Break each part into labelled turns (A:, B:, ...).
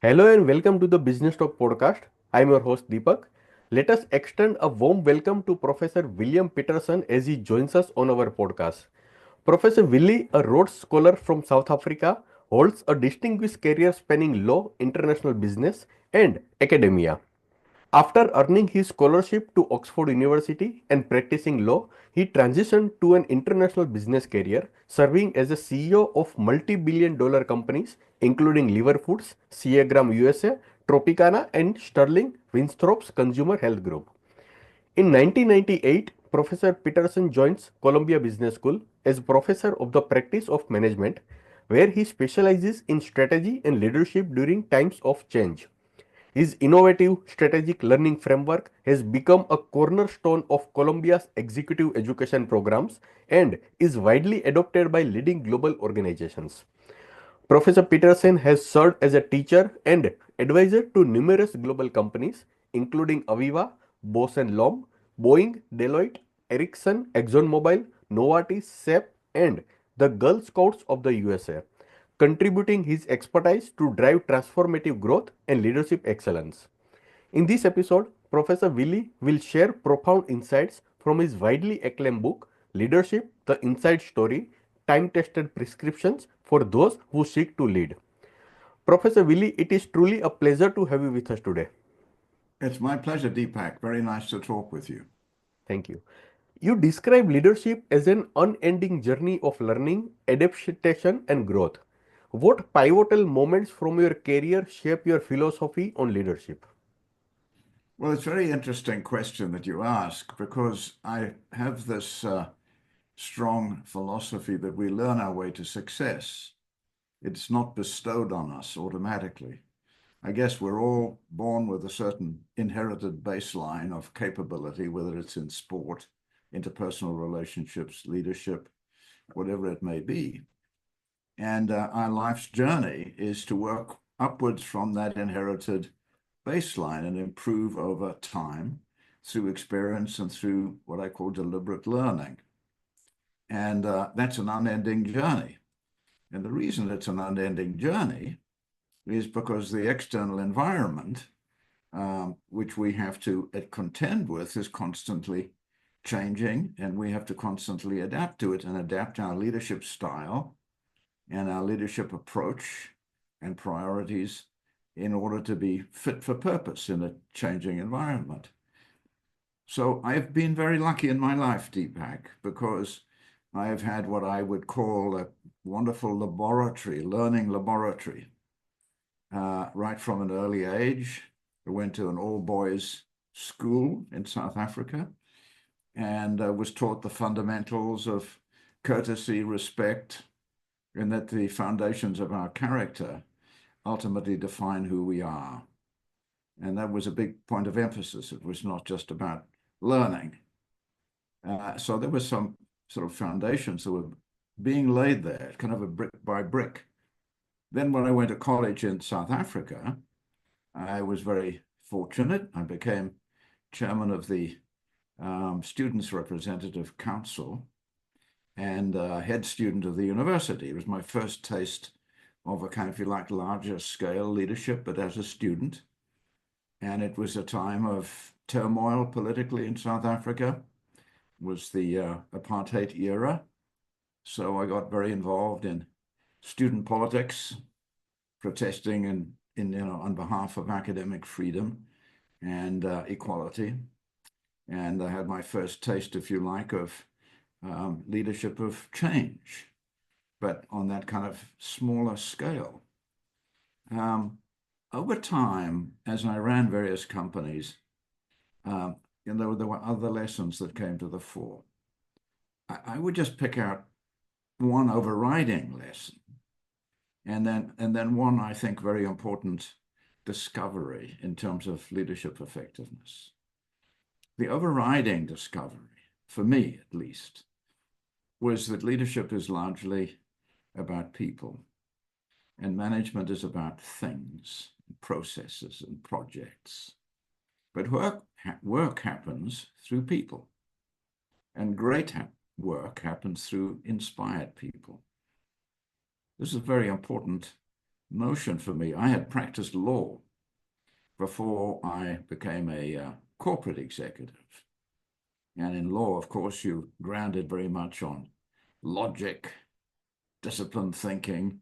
A: Hello and welcome to the Business Talk podcast. I am your host Deepak. Let us extend a warm welcome to Professor William Pietersen as he joins us on our podcast. Professor Willie, a Rhodes Scholar from South Africa, holds a distinguished career spanning law, international business, and academia. After earning his scholarship to Oxford University and practicing law, he transitioned to an international business career, serving as a CEO of multi-billion-dollar companies including Liver Foods, Seagram USA, Tropicana, and Sterling Winthrop's Consumer Health Group. In 1998, Professor Peterson joins Columbia Business School as professor of the practice of management, where he specializes in strategy and leadership during times of change. His innovative strategic learning framework has become a cornerstone of Columbia's executive education programs and is widely adopted by leading global organizations. Professor Peterson has served as a teacher and advisor to numerous global companies, including Aviva, Bose& Lomb, Boeing, Deloitte, Ericsson, ExxonMobil, Novartis, SAP, and the Girl Scouts of the USA, contributing his expertise to drive transformative growth and leadership excellence. In this episode, Professor Willie will share profound insights from his widely acclaimed book, Leadership, the Inside Story, Time-Tested Prescriptions for Those Who Seek to Lead. Professor Willie, it is truly a pleasure to have you with us today.
B: It's my pleasure, Deepak. Very nice to talk with you.
A: Thank you. You describe leadership as an unending journey of learning, adaptation, and growth. What pivotal moments from your career shape your philosophy on leadership?
B: Well, it's a very interesting question that you ask because I have this strong philosophy that we learn our way to success. It's not bestowed on us automatically. I guess we're all born with a certain inherited baseline of capability, whether it's in sport, interpersonal relationships, leadership, whatever it may be. And our life's journey is to work upwards from that inherited baseline and improve over time through experience and through what I call deliberate learning. And that's an unending journey. And the reason it's an unending journey is because the external environment, which we have to contend with, is constantly changing, and we have to constantly adapt to it and adapt our leadership style and our leadership approach and priorities in order to be fit for purpose in a changing environment. So I've been very lucky in my life, Deepak, because I have had what I would call a wonderful laboratory, learning laboratory. Right from an early age, I went to an all-boys school in South Africa and was taught the fundamentals of courtesy, respect, and that the foundations of our character ultimately define who we are. And that was a big point of emphasis. It was not just about learning. So there was some sort of foundations that were being laid there, kind of a brick by brick. Then when I went to college in South Africa, I was very fortunate. I became chairman of the Students' Representative Council and head student of the university. It was my first taste of a kind of, if you like, larger scale leadership, but as a student. And it was a time of turmoil politically in South Africa. It was the apartheid era. So I got very involved in student politics, protesting on behalf of academic freedom and equality. And I had my first taste, if you like, of leadership of change, but on that kind of smaller scale. Over time, as I ran various companies, there were other lessons that came to the fore. I would just pick out one overriding lesson, and then one, I think, very important discovery in terms of leadership effectiveness. The overriding discovery, for me at least, was that leadership is largely about people, and management is about things, processes, and projects. But work happens through people, and great work happens through inspired people. This is very important notion for me. I had practiced law before I became a corporate executive. And in law, of course, you grounded very much on logic, disciplined thinking,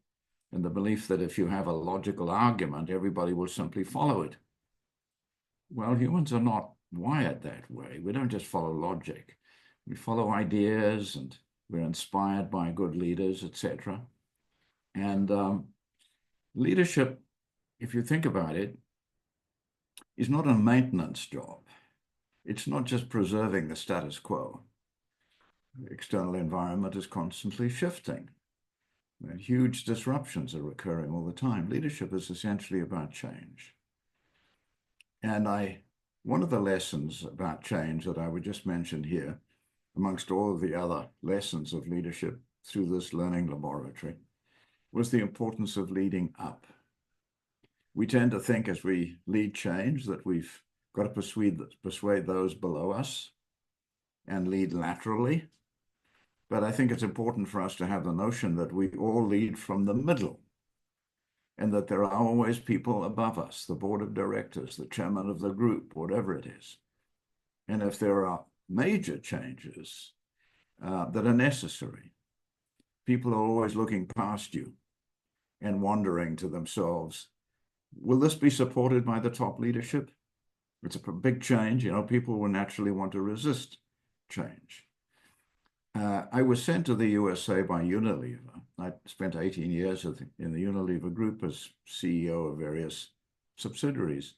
B: and the belief that if you have a logical argument, everybody will simply follow it. Well, humans are not wired that way. We don't just follow logic. We follow ideas and we're inspired by good leaders, etc. And leadership, if you think about it, is not a maintenance job. It's not just preserving the status quo. The external environment is constantly shifting. And huge disruptions are occurring all the time. Leadership is essentially about change. And one of the lessons about change that I would just mention here, amongst all of the other lessons of leadership through this learning laboratory, was the importance of leading up. We tend to think as we lead change that we've got to persuade those below us and lead laterally. But I think it's important for us to have the notion that we all lead from the middle and that there are always people above us, the board of directors, the chairman of the group, whatever it is. And if there are major changes that are necessary, people are always looking past you and wondering to themselves, will this be supported by the top leadership? It's a big change. You know, people will naturally want to resist change. I was sent to the USA by Unilever. I spent 18 years in the Unilever group as CEO of various subsidiaries.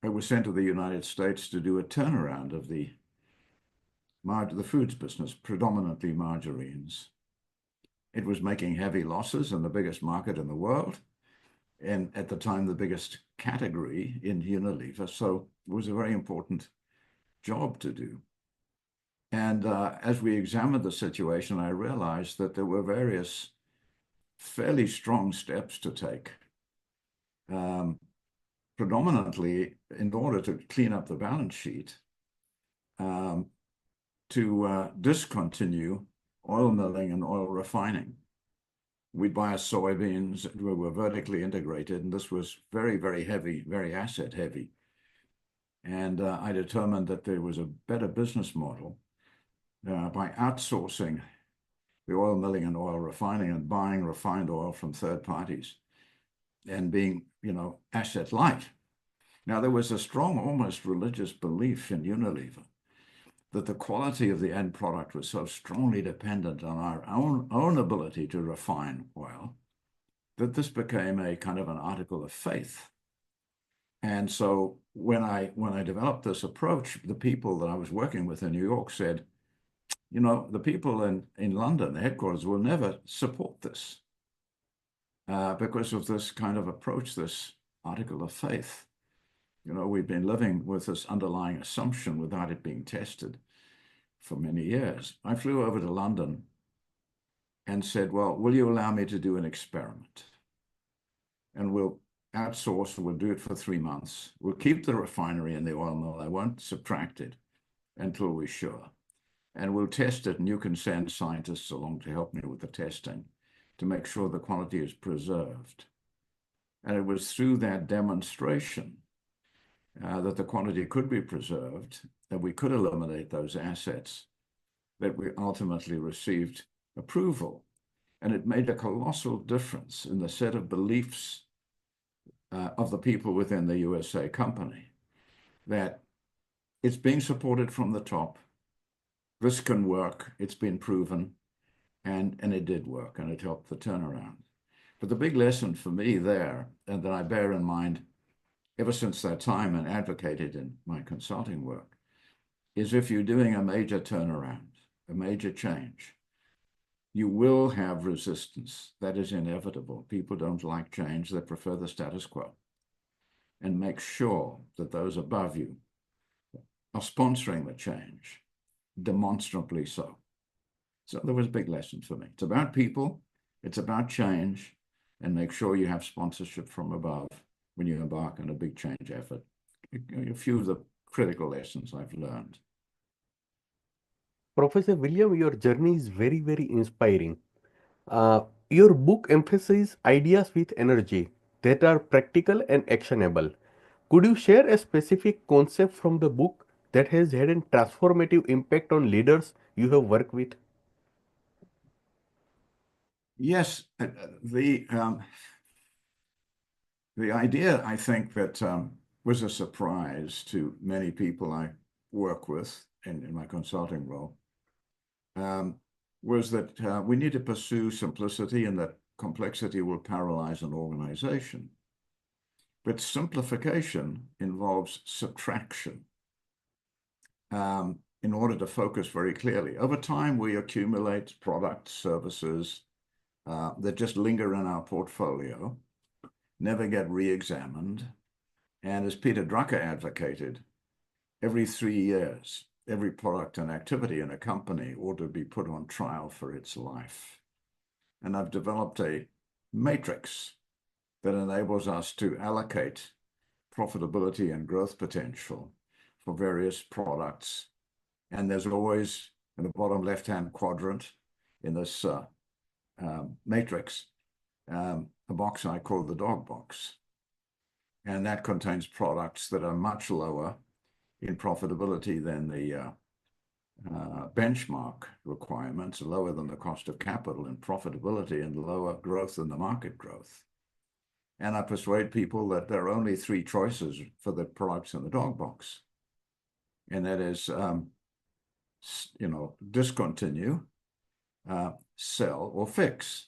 B: I was sent to the United States to do a turnaround of the foods business, predominantly margarines. It was making heavy losses in the biggest market in the world, and at the time, the biggest category in Unilever. So it was a very important job to do. And as we examined the situation, I realized that there were various fairly strong steps to take, predominantly in order to clean up the balance sheet, to discontinue oil milling and oil refining. We'd buy our soybeans, we were vertically integrated, and this was very, very heavy, very asset heavy. And I determined that there was a better business model by outsourcing the oil milling and oil refining and buying refined oil from third parties and being, asset light. Now, there was a strong, almost religious belief in Unilever that the quality of the end product was so strongly dependent on our own ability to refine oil that this became a kind of an article of faith. And so when I developed this approach, the people that I was working with in New York said, the people in London, the headquarters, will never support this because of this kind of approach, this article of faith. We've been living with this underlying assumption without it being tested for many years. I flew over to London and said, well, will you allow me to do an experiment? And we'll outsource, we'll do it for 3 months. We'll keep the refinery and the oil mill. I won't subtract it until we're sure. And we'll test it, and you can send scientists along to help me with the testing to make sure the quality is preserved. And it was through that demonstration that the quantity could be preserved, that we could eliminate those assets, that we ultimately received approval. And it made a colossal difference in the set of beliefs of the people within the USA company, that it's being supported from the top. This can work. It's been proven, and it did work, and it helped the turnaround. But the big lesson for me there, and that I bear in mind ever since that time and advocated in my consulting work, is if you're doing a major turnaround, a major change, you will have resistance. That is inevitable. People don't like change. They prefer the status quo. And make sure that those above you are sponsoring the change, demonstrably so. So there was a big lesson for me. It's about people, it's about change, and make sure you have sponsorship from above when you embark on a big change effort. A few of the critical lessons I've learned.
A: Professor William, your journey is very, very inspiring. Your book emphasizes ideas with energy that are practical and actionable. Could you share a specific concept from the book that has had a transformative impact on leaders you have worked with?
B: Yes, the idea, I think, that was a surprise to many people I work with in my consulting role, um, was that we need to pursue simplicity and that complexity will paralyze an organization. But simplification involves subtraction in order to focus very clearly. Over time, we accumulate products, services that just linger in our portfolio, never get re-examined. And as Peter Drucker advocated, every 3 years, every product and activity in a company ought to be put on trial for its life. And I've developed a matrix that enables us to allocate profitability and growth potential for various products. And there's always in the bottom left-hand quadrant in this matrix, a box I call the dog box. And that contains products that are much lower in profitability than the benchmark requirements, lower than the cost of capital in profitability, and lower growth than the market growth. And I persuade people that there are only three choices for the products in the dog box. And that is, discontinue, sell, or fix.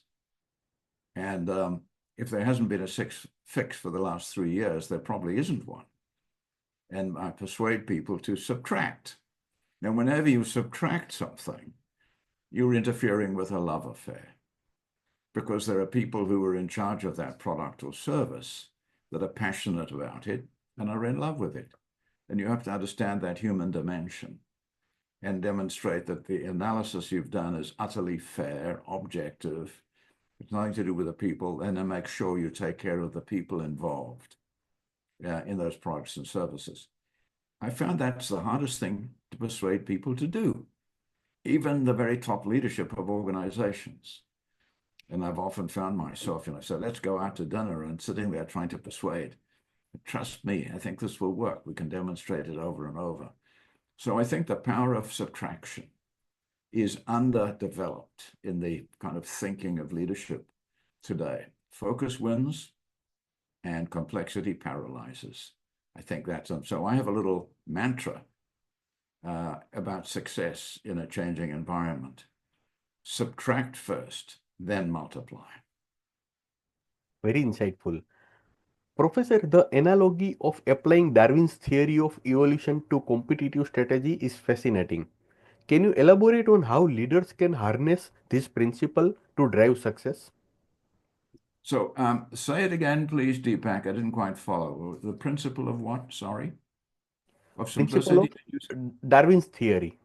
B: And if there hasn't been a fix for the last 3 years, there probably isn't one. And I persuade people to subtract. Now, whenever you subtract something, you're interfering with a love affair, because there are people who are in charge of that product or service that are passionate about it and are in love with it. And you have to understand that human dimension and demonstrate that the analysis you've done is utterly fair, objective. It's nothing to do with the people, and then make sure you take care of the people involved in those products and services. I found that's the hardest thing to persuade people to do, even the very top leadership of organizations. And I've often found myself, so let's go out to dinner, and sitting there trying to persuade. Trust me, I think this will work. We can demonstrate it over and over. So I think the power of subtraction is underdeveloped in the kind of thinking of leadership today. Focus wins and complexity paralyzes. I think that's so I have a little mantra about success in a changing environment. Subtract first, then multiply.
A: Very insightful. Professor, the analogy of applying Darwin's theory of evolution to competitive strategy is fascinating. Can you elaborate on how leaders can harness this principle to drive success?
B: So say it again, please, Deepak. I didn't quite follow. The principle of what? Sorry? Of
A: Principle
B: simplicity?
A: of Darwin's theory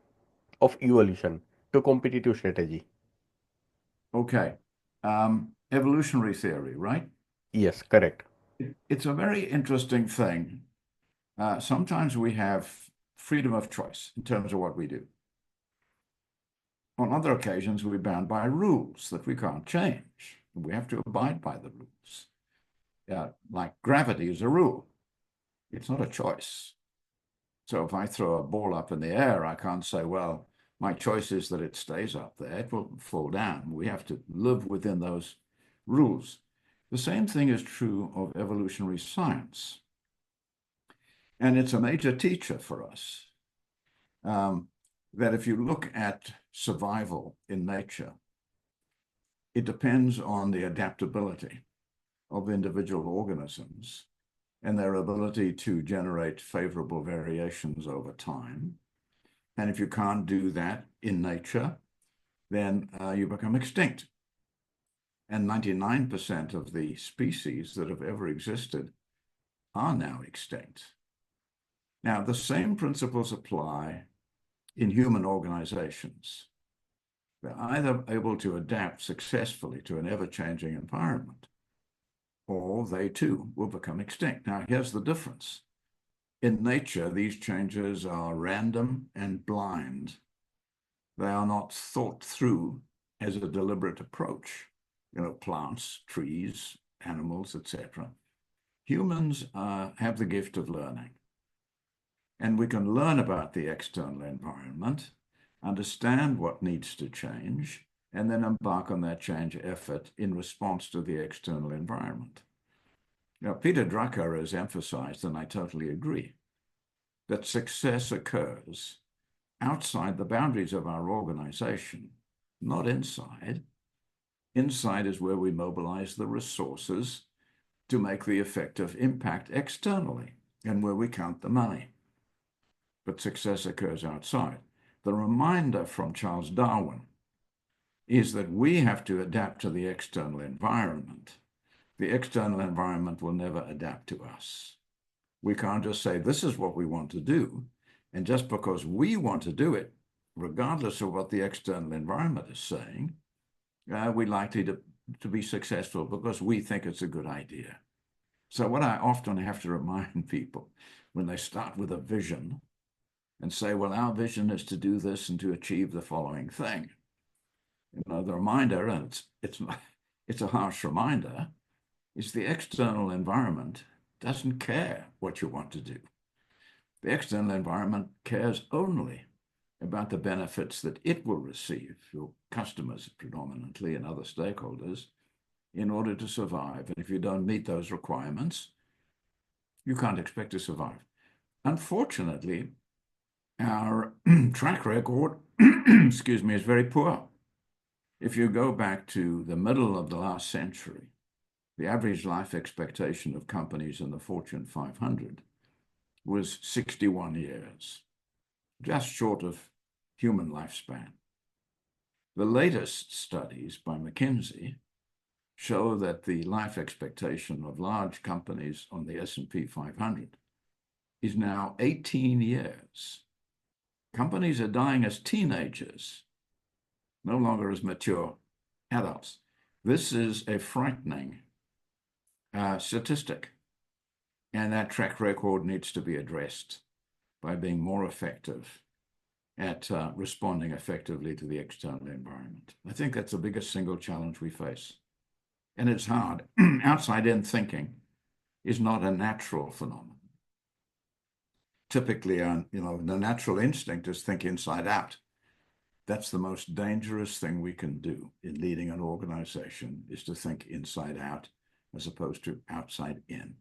A: of evolution to competitive strategy.
B: Okay. Evolutionary theory, right?
A: Yes, correct.
B: It's a very interesting thing. Sometimes we have freedom of choice in terms of what we do. On other occasions, we're bound by rules that we can't change. We have to abide by the rules. Like gravity is a rule. It's not a choice. So if I throw a ball up in the air, I can't say, well, my choice is that it stays up there. It will fall down. We have to live within those rules. The same thing is true of evolutionary science. And it's a major teacher for us. That if you look at survival in nature, it depends on the adaptability of individual organisms and their ability to generate favorable variations over time. And if you can't do that in nature, then you become extinct. And 99% of the species that have ever existed are now extinct. Now, the same principles apply in human organizations. They're either able to adapt successfully to an ever-changing environment, or they too will become extinct. Now, here's the difference. In nature, these changes are random and blind. They are not thought through as a deliberate approach. plants, trees, animals, etc. Humans have the gift of learning. And we can learn about the external environment, understand what needs to change, and then embark on that change effort in response to the external environment. Now, Peter Drucker has emphasized, and I totally agree, that success occurs outside the boundaries of our organization, not inside. Inside is where we mobilize the resources to make the effective impact externally and where we count the money. But success occurs outside. The reminder from Charles Darwin is that we have to adapt to the external environment. The external environment will never adapt to us. We can't just say, this is what we want to do. And just because we want to do it, regardless of what the external environment is saying, we're likely to be successful because we think it's a good idea. So what I often have to remind people when they start with a vision and say, well, our vision is to do this and to achieve the following thing. The reminder, and it's a harsh reminder, is the external environment doesn't care what you want to do. The external environment cares only about the benefits that it will receive, your customers predominantly and other stakeholders, in order to survive. And if you don't meet those requirements, you can't expect to survive. Unfortunately, our track record, excuse me, is very poor. If you go back to the middle of the last century, the average life expectation of companies in the Fortune 500 was 61 years, just short of human lifespan. The latest studies by McKinsey show that the life expectation of large companies on the S&P 500 is now 18 years. Companies are dying as teenagers, no longer as mature adults. This is a frightening statistic, and that track record needs to be addressed by being more effective at responding effectively to the external environment. I think that's the biggest single challenge we face. And it's hard. Outside-in thinking is not a natural phenomenon. Typically, the natural instinct is think inside out. That's the most dangerous thing we can do in leading an organization, is to think inside out as opposed to outside in.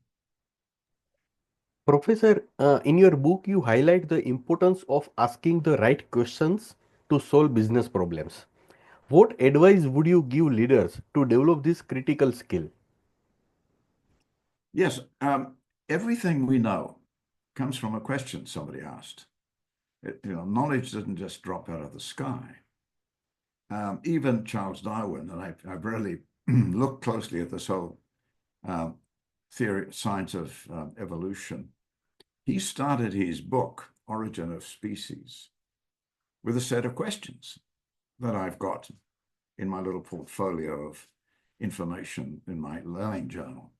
A: Professor, in your book, you highlight the importance of asking the right questions to solve business problems. What advice would you give leaders to develop this critical skill?
B: Yes, everything we know comes from a question somebody asked. Knowledge doesn't just drop out of the sky. Even Charles Darwin, and I've really looked closely at this whole science of evolution. He started his book, Origin of Species, with a set of questions that I've got in my little portfolio of information in my learning journal.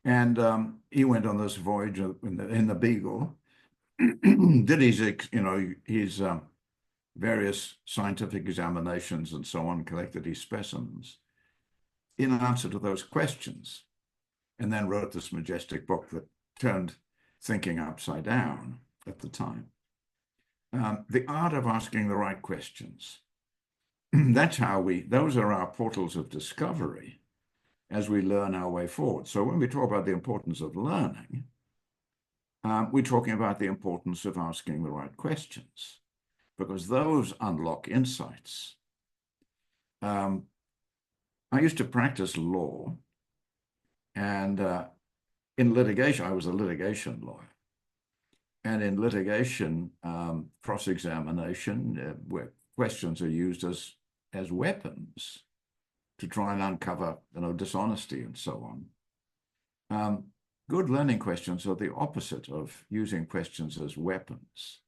B: And he went on this voyage in the Beagle, did his various scientific examinations and so on, collected his specimens in answer to those questions, and then wrote this majestic book that turned thinking upside down at the time. The art of asking the right questions. Those are our portals of discovery as we learn our way forward. So when we talk about the importance of learning, we're talking about the importance of asking the right questions, because those unlock insights. I used to practice law, and in litigation, I was a litigation lawyer. And in litigation, cross-examination, where questions are used as weapons to try and uncover dishonesty and so on. Good learning questions are the opposite of using questions as weapons.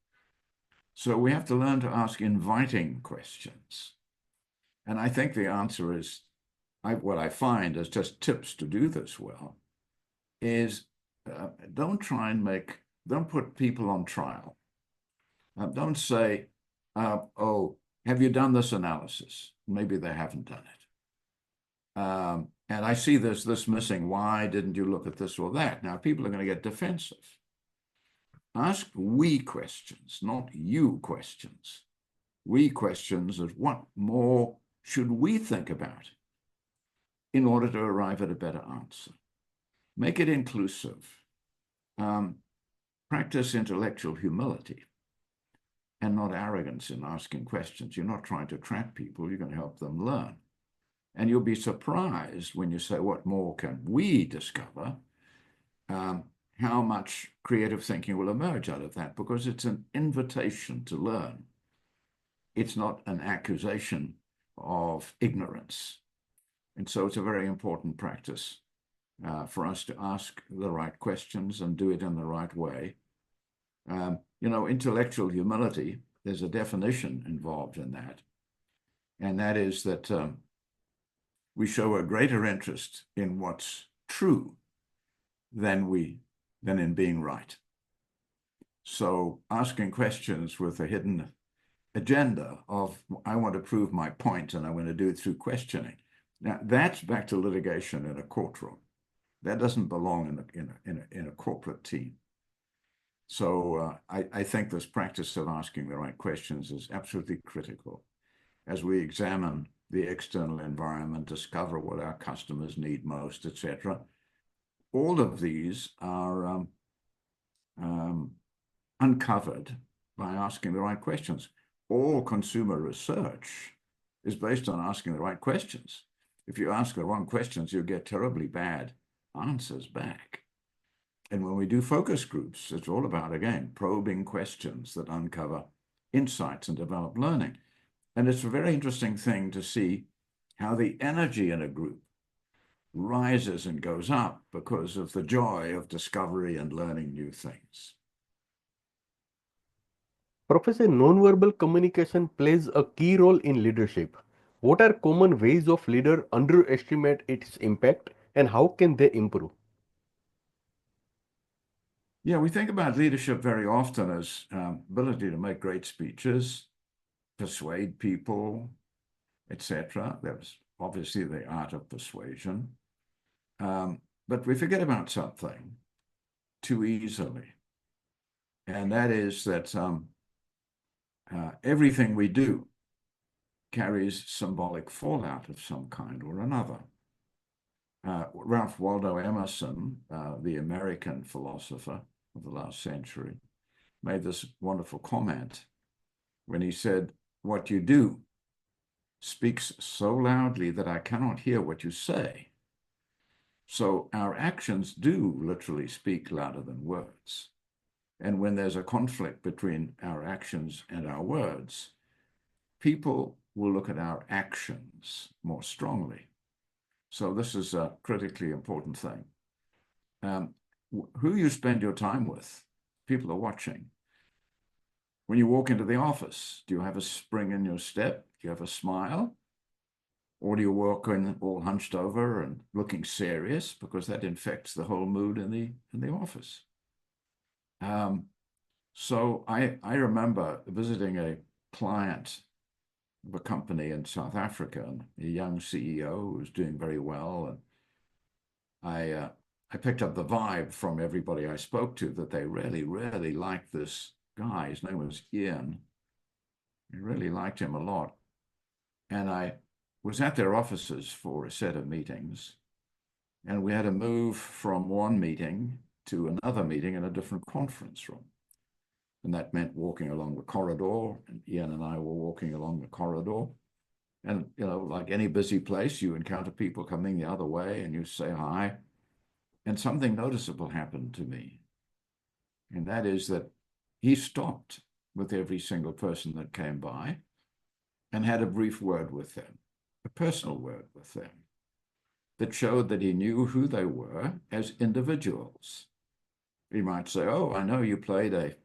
B: So we have to learn to ask inviting questions. And I think the answer is, what I find as just tips to do this well, is don't put people on trial. Don't say, oh, have you done this analysis? Maybe they haven't done And I see there's this missing. Why didn't you look at this or that? Now, people are going to get defensive. Ask we questions, not you questions. We questions is what more should we think about in order to arrive at a better answer? Make it inclusive. Practice intellectual humility and not arrogance in asking questions. You're not trying to trap people. You're going to help them learn. And you'll be surprised when you say, what more can we discover? How much creative thinking will emerge out of that, because it's an invitation to learn. It's not an accusation of ignorance. And so it's a very important practice for us to ask the right questions and do it in the right way. Intellectual humility, there's a definition involved in that. And that is that we show a greater interest in what's true than in being right. So asking questions with a hidden agenda of, I want to prove my point and I want to do it through questioning. Now, that's back to litigation in a courtroom. That doesn't belong in a corporate team. So I think this practice of asking the right questions is absolutely critical as we examine the external environment, discover what our customers need most, etc. All of these are uncovered by asking the right questions. All consumer research is based on asking the right questions. If you ask the wrong questions, you'll get terribly bad answers back. And when we do focus groups, it's all about, again, probing questions that uncover insights and develop learning. And it's a very interesting thing to see how the energy in a group rises and goes up because of the joy of discovery and learning new things.
A: Professor, nonverbal communication plays a key role in leadership. What are common ways of leader underestimate its impact and how can they improve?
B: Yeah, we think about leadership very often as ability to make great speeches, persuade people, etc. There's obviously the art of persuasion. But we forget about something too easily. And that is that everything we do carries symbolic fallout of some kind or another. Ralph Waldo Emerson, the American philosopher of the last century, made this wonderful comment when he said, "What you do speaks so loudly that I cannot hear what you say." So our actions do literally speak louder than words. And when there's a conflict between our actions and our words, people will look at our actions more strongly. So this is a critically important thing. Who you spend your time with, people are watching. When you walk into the office, do you have a spring in your step? Do you have a smile? Or do you walk in all hunched over and looking serious, because that infects the whole mood in the office? So I remember visiting a client of a company in South Africa, and a young CEO who was doing very well. And I picked up the vibe from everybody I spoke to that they really, really liked this guy. His name was Ian. They really liked him a lot. And I was at their offices for a set of meetings, and we had to move from one meeting to another meeting in a different conference room. And that meant walking along the corridor, and Ian and I were walking along the corridor. And, like any busy place, you encounter people coming the other way and you say hi. And something noticeable happened to me. And that is that he stopped with every single person that came by and had a brief word with them, a personal word with them, that showed that he knew who they were as individuals. He might say, "Oh, I know you played a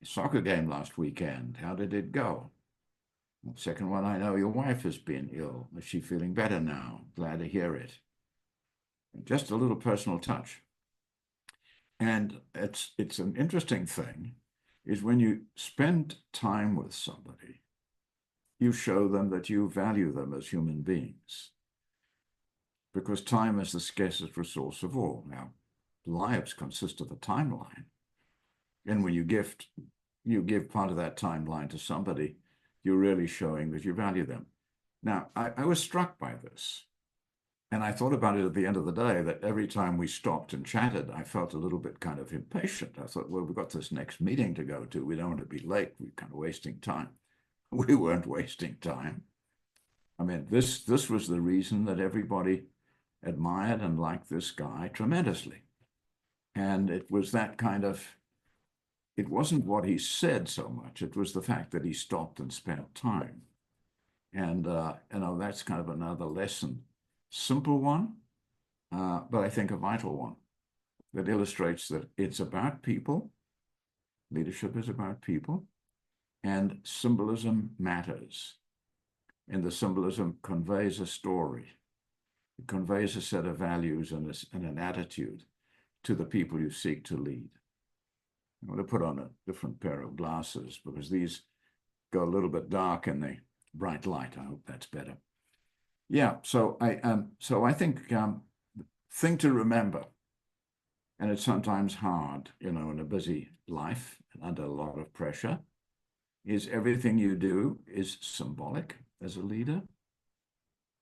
B: soccer game last weekend. How did it go?" Second one, "I know your wife has been ill. Is she feeling better now? Glad to hear it." Just a little personal touch. And it's an interesting thing is when you spend time with somebody, you show them that you value them as human beings. because time is the scarcest resource of all. Now, lives consist of a timeline. And when you give part of that timeline to somebody, you're really showing that you value them. Now, I was struck by this. And I thought about it at the end of the day that every time we stopped and chatted, I felt a little bit kind of impatient. I thought, well, we've got this next meeting to go to. We don't want to be late. We're kind of wasting time. We weren't wasting time. I mean, this was the reason that everybody admired and liked this guy tremendously. And it was that kind of, it wasn't what he said so much. It was the fact that he stopped and spent time. And, that's kind of another lesson. Simple one, but I think a vital one that illustrates that it's about people. Leadership is about people, and symbolism matters. And the symbolism conveys a story. It conveys a set of values and an attitude to the people you seek to lead. I'm going to put on a different pair of glasses because these go a little bit dark in the bright light. I hope that's better. Yeah, so I think thing to remember, and it's sometimes hard, in a busy life and under a lot of pressure, is everything you do is symbolic as a leader.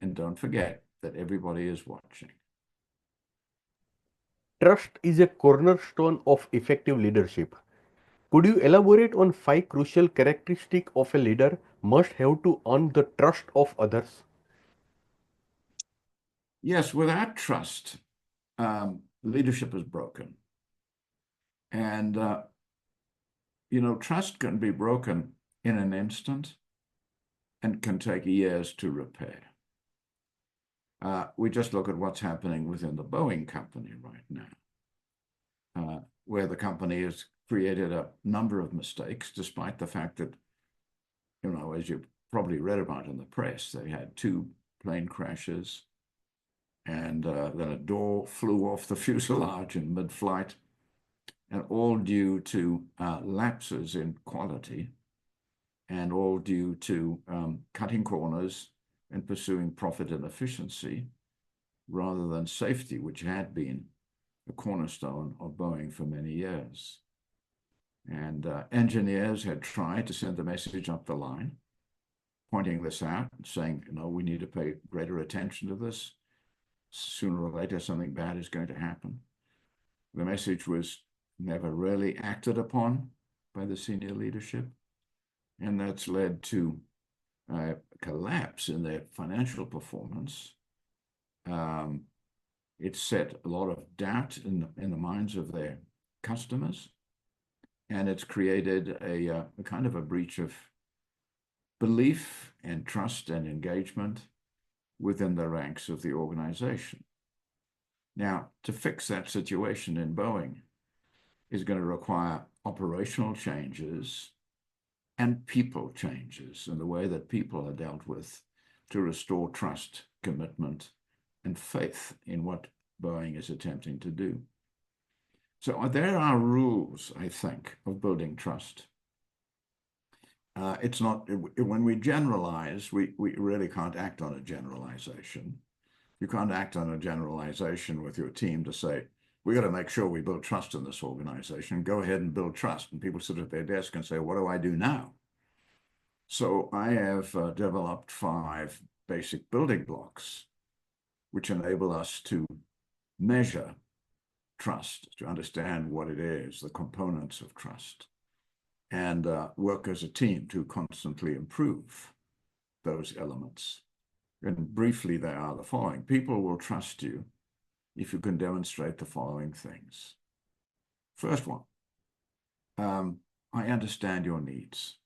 B: And don't forget that everybody is watching.
A: Trust is a cornerstone of effective leadership. Could you elaborate on 5 crucial characteristics of a leader must have to earn the trust of others?
B: Yes, without trust, leadership is broken. And, trust can be broken in an instant and can take years to repair. We just look at what's happening within the Boeing company right now, where the company has created a number of mistakes, despite the fact that, as you probably read about in the press, they had 2 plane crashes, and then a door flew off the fuselage in mid-flight, and all due to lapses in quality, and all due to cutting corners and pursuing profit and efficiency rather than safety, which had been a cornerstone of Boeing for many years. And engineers had tried to send the message up the line, pointing this out and saying, we need to pay greater attention to this. Sooner or later, something bad is going to happen. The message was never really acted upon by the senior leadership. And that's led to a collapse in their financial performance. It set a lot of doubt in the minds of their customers. And it's created a kind of a breach of belief and trust and engagement within the ranks of the organization. Now, to fix that situation in Boeing is going to require operational changes and people changes in the way that people are dealt with to restore trust, commitment, and faith in what Boeing is attempting to do. So there are rules, I think, of building trust. It's not, when we generalize, we really can't act on a generalization. You can't act on a generalization with your team to say, we got to make sure we build trust in this organization. Go ahead and build trust. And people sit at their desk and say, what do I do now? So I have developed 5 basic building blocks, which enable us to measure trust, to understand what it is, the components of trust, and work as a team to constantly improve those elements. And briefly, they are the following. People will trust you if you can demonstrate the following things. First one, I understand your needs.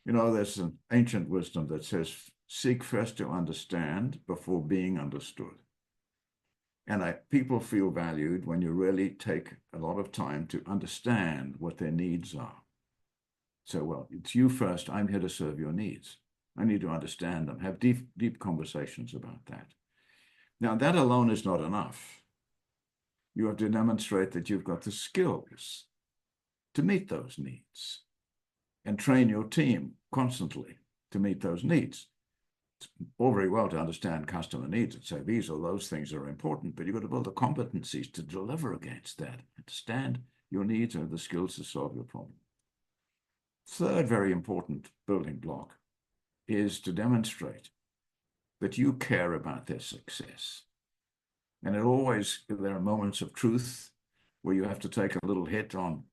B: There's an ancient wisdom that says, seek first to understand before being understood. And people feel valued when you really take a lot of time to understand what their needs are. So, well, it's you first. I'm here to serve your needs. I need to understand them, have deep conversations about that. Now, that alone is not enough. You have to demonstrate that you've got the skills to meet those needs and train your team constantly to meet those needs. all very well to understand customer needs and say these or those things are important, but you've got to build the competencies to deliver against that, understand your needs and the skills to solve your problem. Third very important building block is to demonstrate that you care about their success. And there are moments of truth where you have to take a little hit on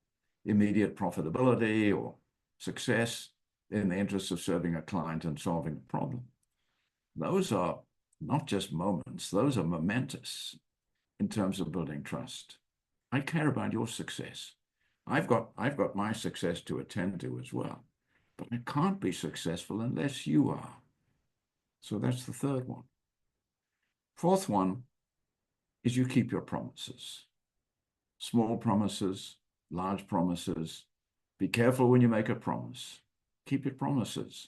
B: immediate profitability or success in the interest of serving a client and solving a problem. Those are not just moments, those are momentous in terms of building trust. I care about your success. I've got my success to attend to as well, but I can't be successful unless you are. So that's the third one. Fourth one is you keep your promises. Small promises, large promises. Be careful when you make a promise. Keep your promises.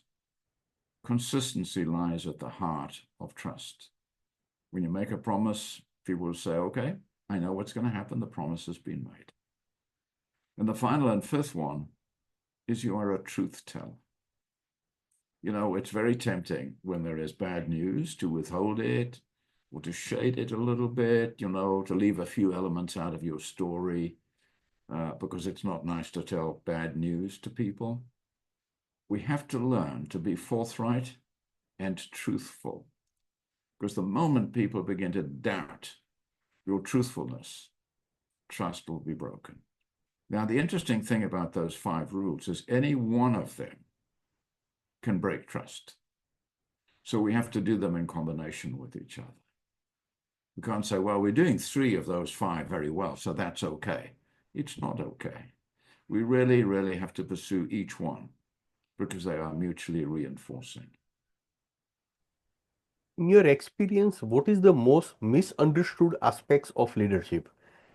B: Consistency lies at the heart of trust. When you make a promise, people will say, okay, I know what's going to happen. The promise has been made. And the final and fifth one is you are a truth teller. You know, it's very tempting when there is bad news to withhold it or to shade it a little bit, you know, to leave a few elements out of your story because it's not nice to tell bad news to people. We have to learn to be forthright and truthful, because the moment people begin to doubt your truthfulness, trust will be broken. Now, the interesting thing about those 5 rules is any one of them can break trust. So we have to do them in combination with each other. We can't say, well, we're doing 3 of those 5 very well, so that's okay. It's not okay. We really, really have to pursue each one because they are mutually reinforcing.
A: In your experience, what is the most misunderstood aspects of leadership,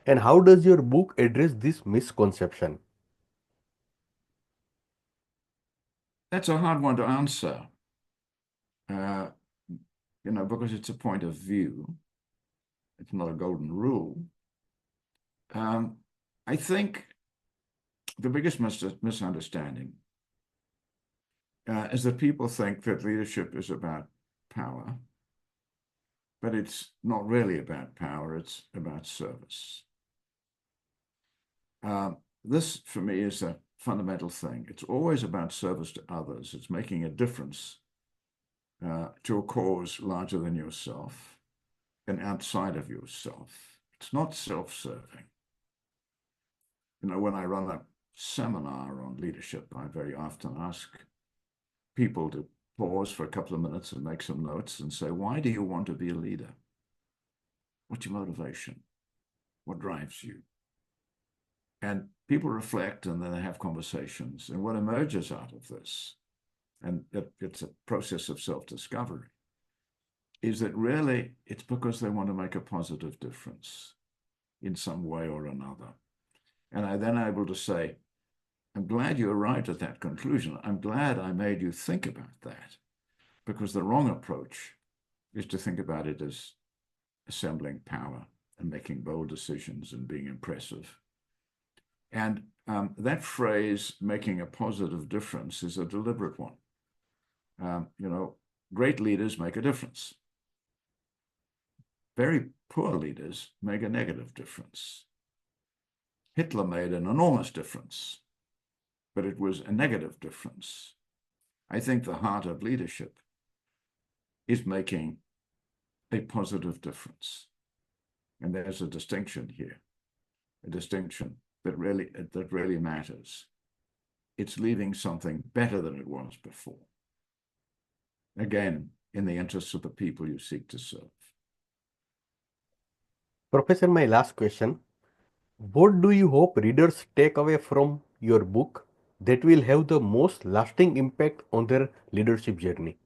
A: and how does your book address this misconception?
B: That's a hard one to answer, you know, because it's a point of view. It's not a golden rule. I think the biggest misunderstanding is that people think that leadership is about power, but it's not really about power, it's about service. This, for me, is a fundamental thing. It's always about service to others. It's making a difference to a cause larger than yourself and outside of yourself. It's not self-serving. You know, when I run a seminar on leadership, I very often ask people to pause for a couple of minutes and make some notes and say, why do you want to be a leader? What's your motivation? What drives you? And people reflect and then they have conversations. And what emerges out of this, and it's a process of self-discovery, is that really it's because they want to make a positive difference in some way or another. And I then able to say, I'm glad you arrived at that conclusion. I'm glad I made you think about that, because the wrong approach is to think about it as assembling power and making bold decisions and being impressive. And that phrase, making a positive difference, is a deliberate one. You know, great leaders make a difference. Very poor leaders make a negative difference. Hitler made an enormous difference, but it was a negative difference. I think the heart of leadership is making a positive difference. And there's a distinction here, a distinction that really matters. It's leaving something better than it was before. Again, in the interests of the people you seek to serve.
A: Professor, my last question. What do you hope readers take away from your book that will have the most lasting impact on their leadership journey?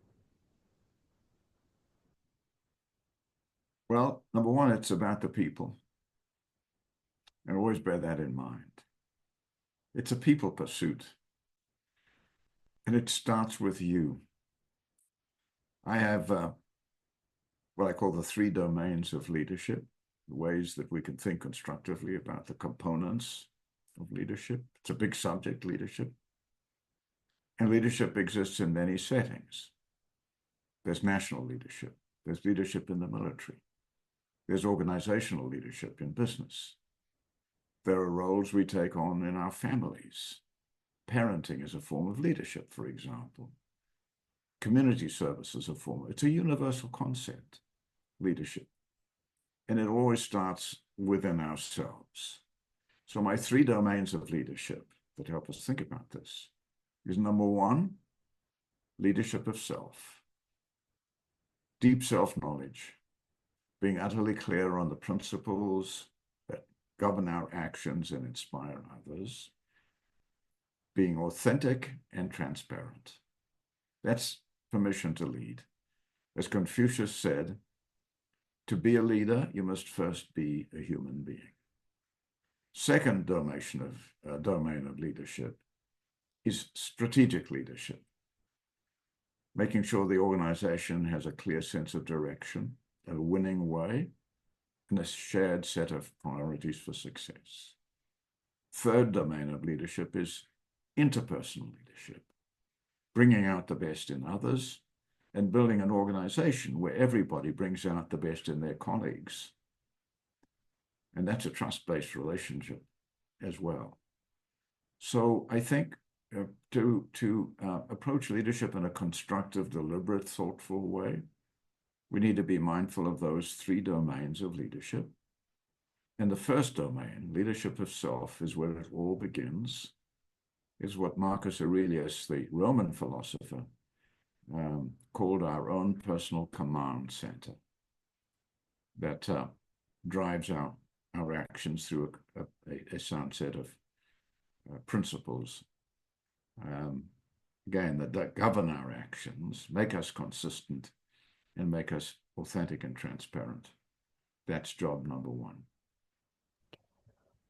B: Well, number one, it's about the people. And always bear that in mind. It's a people pursuit. And it starts with you. I have what I call the 3 domains of leadership, the ways that we can think constructively about the components of leadership. It's a big subject, leadership. And leadership exists in many settings. There's national leadership. There's leadership in the military. There's organizational leadership in business. There are roles we take on in our families. Parenting is a form of leadership, for example. Community service is a form. It's a universal concept, leadership. And it always starts within ourselves. So my 3 domains of leadership that help us think about this is number 1, leadership of self, deep self-knowledge, being utterly clear on the principles that govern our actions and inspire others, being authentic and transparent. That's permission to lead. As Confucius said, to be a leader, you must first be a human being. Second domain of leadership is strategic leadership, making sure the organization has a clear sense of direction, a winning way, and a shared set of priorities for success. Third domain of leadership is interpersonal leadership, bringing out the best in others and building an organization where everybody brings out the best in their colleagues. And that's a trust-based relationship as well. So I think to approach leadership in a constructive, deliberate, thoughtful way, we need to be mindful of those 3 domains of leadership. And the first domain, leadership of self, is where it all begins, is what Marcus Aurelius, the Roman philosopher, called our own personal command center that drives our actions through a sound set of principles, again, that govern our actions, make us consistent, and make us authentic and transparent. That's job number 1.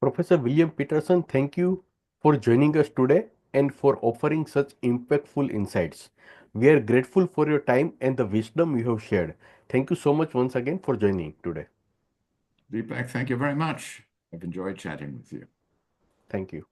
A: Professor William Pietersen, thank you for joining us today and for offering such impactful insights. We are grateful for your time and the wisdom you have shared. Thank you so much once again for joining today.
B: Deepak, thank you very much. I've enjoyed chatting with you.
A: Thank you.